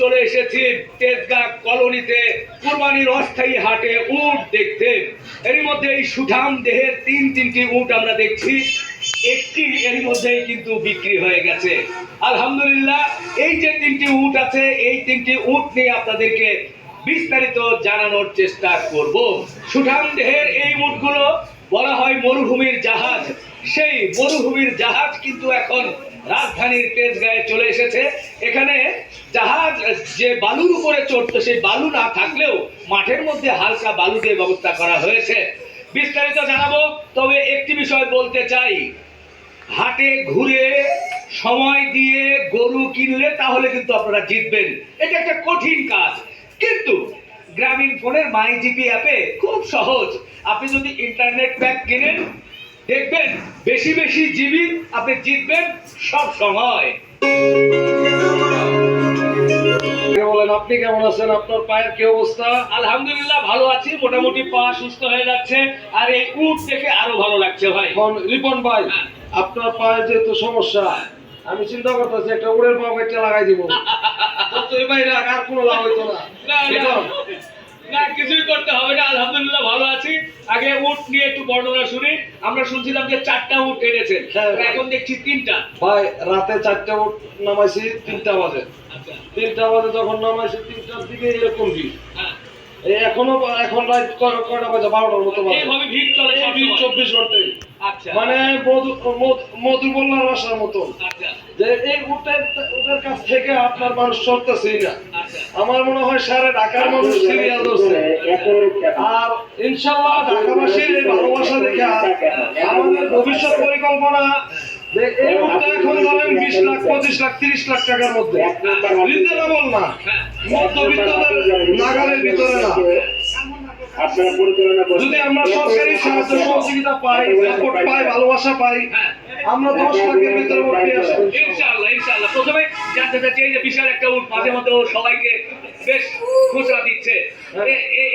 চলে এসেছি তেজগাঁ কলোনিতে কুরবানির অস্থায়ী হাটে উট দেখতে। এর মধ্যে এই সুঠাম দেহের তিনটি উট আমরা দেখছি, একটি এর মধ্যেই কিন্তু বিক্রি হয়ে গেছে। আলহামদুলিল্লাহ, এই যে তিনটি উট আছে, এই তিনটি উট নিয়ে আপনাদেরকে বিস্তারিত জানানোর চেষ্টা করব। সুঠাম দেহের এই উটগুলো বলা হয় মরুভূমির জাহাজ। সেই মরুভূমির জাহাজ কিন্তু এখন রাজধানীর তেজগাঁয়ে চলে এসেছে। এখানে জাহাজ যে বালুর উপরে চড়তো, সেই বালু না থাকলেও মাঠের মধ্যে হালকা বালু দিয়ে ব্যবস্থা করা হয়েছে। বিস্তারিত জানাবো, তবে একটি বিষয় বলতে চাই, হাটে ঘুরে সময় দিয়ে গরু কিনলে তাহলে কিন্তু আপনারা জিতবেন। এটা একটা কঠিন কাজ, কিন্তু গ্রামীণ ফোনের মাই জিপি অ্যাপে খুব সহজ। আপনি যদি ইন্টারনেট প্যাক কিনেন, দেখবেন বেশি বেশি জিবি আপনি জিতবেন সব সময়। বলেন, আপনি কেমন আছেন? আপনার পায়ের কি অবস্থা? আলহামদুলিল্লাহ ভালো আছি, মোটামুটি পা সুস্থ হয়ে যাচ্ছে, আর এই উট দেখে আরো ভালো লাগছে ভাই। এখন রিপন ভাই, আপনার পায়ে যেহেতু সমস্যা, আমি চিন্তা করতেছি একটা উড়ের পা কেটে লাগাই দিব। তো এই ভাই আর কোনো লাভ হইতো না। না, কিছুই করতে হবে না, আলহামদুলিল্লাহ ভালো আছি। আগে উট নিয়ে একটু বর্ণনা শুনি। আমরা শুনছিলাম যে 4টা উট এনেছেন, এখন দেখছি 3টা। ভাই, রাতে 4টা উট নামাইছি 3টা বাজে। আচ্ছা, 3টা বাজে যখন নামাইছি, 3টার দিকে এরকম ভিড়। এখন রাত কয়টা বাজে? 12টার মতো বাজে। এইভাবে ভিড় চলে এই ভিড় 24 ঘন্টায়। আচ্ছা, মানে মধু বললার বাসার মতো। আচ্ছা, যে এই উটের কাছ থেকে আপনার মানুষ সরতেছেই না। আচ্ছা। আমার মনে হয় সারা ঢাকার মানুষ সিরিয়াল ধরছে। আর ইনশাল্লাহ ঢাকাবাসীর এই ভালোবাসা দেখে আমাদের ভবিষ্যৎ পরিকল্পনা যে এই উটটা এখন ধরেন 20 লাখ, 25 লাখ, 30 লাখ টাকার মধ্যে, রিজনেবল না, মধ্যবিত্তদের নাগালের ভিতরে না। যদি আমরা সরকারি সাহায্য সহযোগিতা পাই, সাপোর্ট পাই, ভালোবাসা পাই, আমরা 10 লাখের ভিতরে উঠে আসবো ইনশাআল্লাহ। ইনশাআল্লাহ। প্রথমে জানতে চাচ্ছি, এই যে বিশাল একটা উট, মাঝে মধ্যে ও সবাইকে বেশ খোঁচা দিচ্ছে,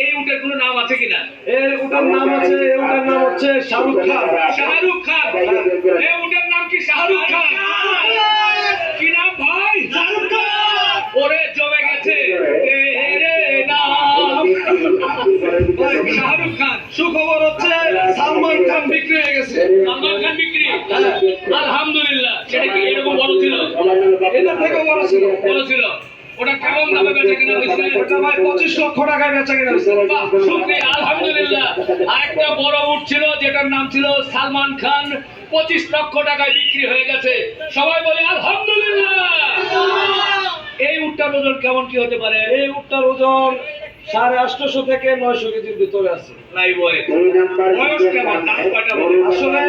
এই উটের কোনো নাম আছে কিনা? এই উটের নাম আছে, এই উটের নাম হচ্ছে শাহরুখ খান। শাহরুখ খান? এই উটের নাম কি শাহরুখ খান? কি নাম ভাই? শাহরুখ খান। ওরে জমে গেছে শাহরুখ খান। সুখবর হচ্ছে সালমান খান বিক্রি হয়ে গেছে। সালমান খান বিক্রি? আলহামদুলিল্লাহ। সেটা কি এরকম বড় ছিল? এটা থেকে বড় ছিল। বড় ছিল। ওটা কেমন দামে বেচা কেনা হয়েছে? ওটা ভাই 25 লক্ষ টাকায় বেচা কেনা হয়েছে। শুকরিয়া, আলহামদুলিল্লাহ। আরেকটা বড় উট ছিল যেটার নাম ছিল সালমান খান, 25 লক্ষ টাকায় বিক্রি হয়ে গেছে। সবাই বলে আলহামদুলিল্লাহ। এই উটটার ওজন কেমন কি হতে পারে? এই উটটার ওজন 850 থেকে 900 কেজির ভিতরে আছে। নাই বয়। বয়স কেমন? দাম কয়টা বলে? আসলে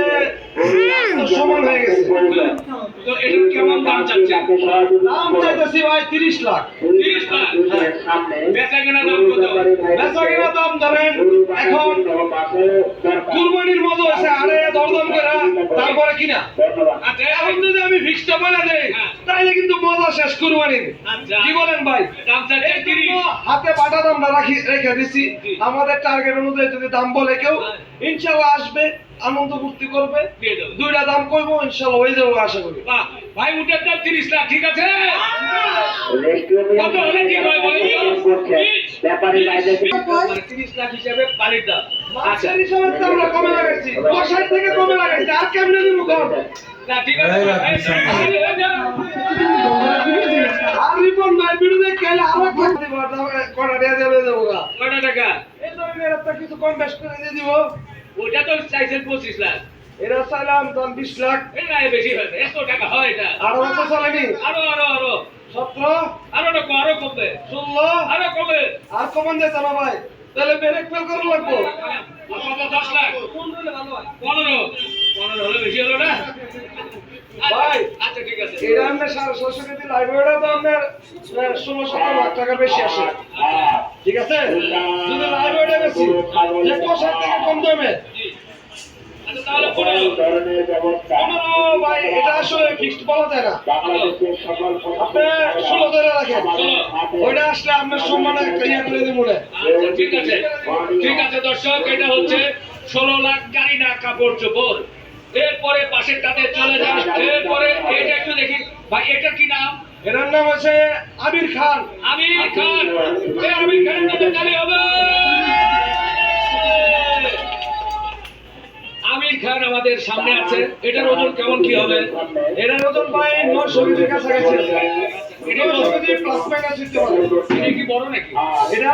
সমান হয়ে গেছে। তো এটা কেমন দাম চাচ্ছেন? দাম চাইতেছি ভাই 30 লাখ। 30 লাখ? বেচা কেনা দাম কত? বেচা কেনা দাম ধরেন এখন কুরবানির মতো হয়েছে, আরে দরদাম করে তারপরে কিনা। আচ্ছা, এখন যদি আমি ফিক্সটা বলে দেই, তাইলে কিন্তু মজা শেষ কুরবানির। আচ্ছা। কি বলেন ভাই? দাম চাচ্ছেন 30? হাতে বাটা দামটা রেখে দিছি। আমাদের টার্গেট অনুযায়ী যদি দাম বলে কেউ, ইনশাআল্লাহ আসবে, আনন্দ ফুর্তি করবে, দুইটা দাম কইবো, ইনশাআল্লাহ হয়ে যাবো আশা করি। বাহ ভাই, উটের দাম 30 লাখ, ঠিক আছে? কত হলে ঠিক হয় বলেন তো? 30 লাখ হিসাবে বাড়ির দাম। আচ্ছা, মাছের হিসাবে তো আমরা কমে লাগাইছি, 10 থেকে কমে লাগাইছি, আর কেমনে দিব কম? না ঠিক আছে। আর রিপন ভাই বিরুদ্ধে খেলে আরো কটা দিয়ে দেবে দেবো গা। কয়টা টাকা? এই ধরনের একটা কিছু কম বেশ করে দিয়ে দিব। ওটা তো চাইছেন 25 লাখ। এরা চাইলাম দাম 20 লাখ। এটা বেশি হয়েছে, এত টাকা হয় এটা? আরো কত চালাইনি? আরো আরো আরো 17, আরো টাকা, আরো কমবে, 16, আরো কমবে। আর কমান যেত না ভাই, তাহলে ব্রেক ফেল করা লাগবো। কত? 10 লাখ? 15 হলে বেশি হলো না ভাই? আচ্ছা ঠিক আছে। এটা আমরা 750 কেজি লাইব্রেরিটা তো আপনার 16-17 লাখ টাকা বেশি আসে। ঠিক আছে, যদি লাইব্রেরিটা বেশি যে 10 থেকে কম দামে আচ্ছা, তাহলে 15 ভাই, এটা আসলে ফিক্সড বলা যায় না। আপনি 16 ধরে রাখেন, ওইটা আসলে আপনার সম্মানে একটা ইয়ে করে দিব না। আচ্ছা ঠিক আছে। ঠিক আছে দর্শক, এটা হচ্ছে 16 লাখ, গাড়ি না কাপড় চোপড়। এরপরে পাশেরটাতে চলে যান। এরপরে এটা একটু দেখি ভাই, এটা কি নাম? এনার নাম আছে আমির খান। আমির খান, এই আমির খানের নামে তালি হবে। আমির খান আমাদের সামনে আছে, এটার ওজন কেমন কি হবে? এনার ওজন প্রায় 900 কেজির কাছাকাছি আছে। 900 কেজি প্লাস মাইনাস হতে পারে। এটা কি বড় নাকি? এটা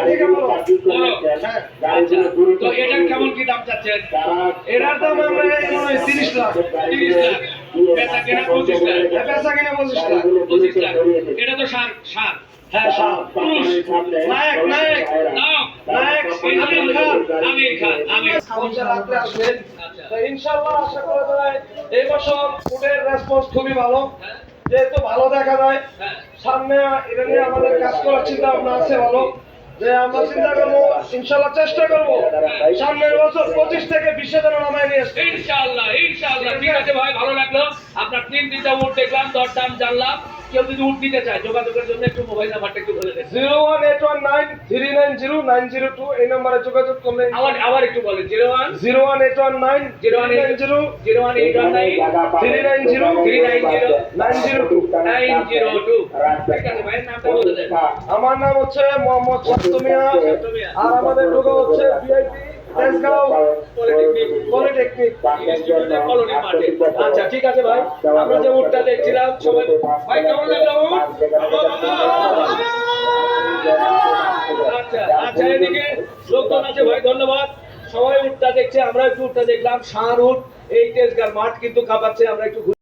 থেকে বড়। বড়। হ্যাঁ। আচ্ছা, তো এটার কেমন কি দাম চাচ্ছেন? এটার দাম আমরা মনে হয় 30 লাখ। 30 লাখ, বেচা কেনা 25 লাখ। বেচা কিনা 25 লাখ। 25 লাখ, এটা তো সার সার। হ্যাঁ, পুরুষ। নায়ক, নায়ক। নাম নায়ক আমির খান। আমির খান, আমির আমাদের রাত্রে আসবেন। আচ্ছা। তো ইনশাআল্লাহ আশা করা যায় এই বছর ফুডের রেসপন্স খুবই ভালো, যেহেতু ভালো দেখা যায়। হ্যাঁ। সামনে এটা নিয়ে আমাদের কাজ করার চিন্তা ভাবনা আছে ভালো, যে আমরা চিন্তা করবো ইনশাআল্লাহ চেষ্টা করবো সামনের বছর 25 থেকে 20 যেন নামায় নিয়ে আসতে। ইনশাআল্লাহ, ইনশাআল্লাহ। ঠিক আছে ভাই, ভালো লাগলো। আপনার 3টা উট দেখলাম, দরদাম জানলাম। কেউ যদি উট নিতে চায়, যোগাযোগের জন্য একটু মোবাইল নাম্বারটা একটু বলে দেন। 01819390902 এই নম্বরে যোগাযোগ করলে। আবার একটু বলেন। 01 01819 01819 390 ঠিক আছে, ভাইয়ের নামটা বলে দেন। আমার নাম হচ্ছে মোহাম্মদ সত্যমিয়া, আর আমাদের লোগো হচ্ছে ভিআইপি তেজগাঁও পলিটেকনিক কলোনি মাঠে। আচ্ছা, ঠিক আছে ভাই, আমরা যে উটটা দেখছিলাম সবাই, ভাই কেমন লাগলো উট? আচ্ছা আচ্ছা, এদিকে লোকজন আছে ভাই, ধন্যবাদ। সবাই উটটা দেখছে, আমরা একটু উটটা দেখলাম, ষাঁড় উট। এই তেজগাঁর মাঠ কিন্তু কাঁপাচ্ছে, আমরা একটু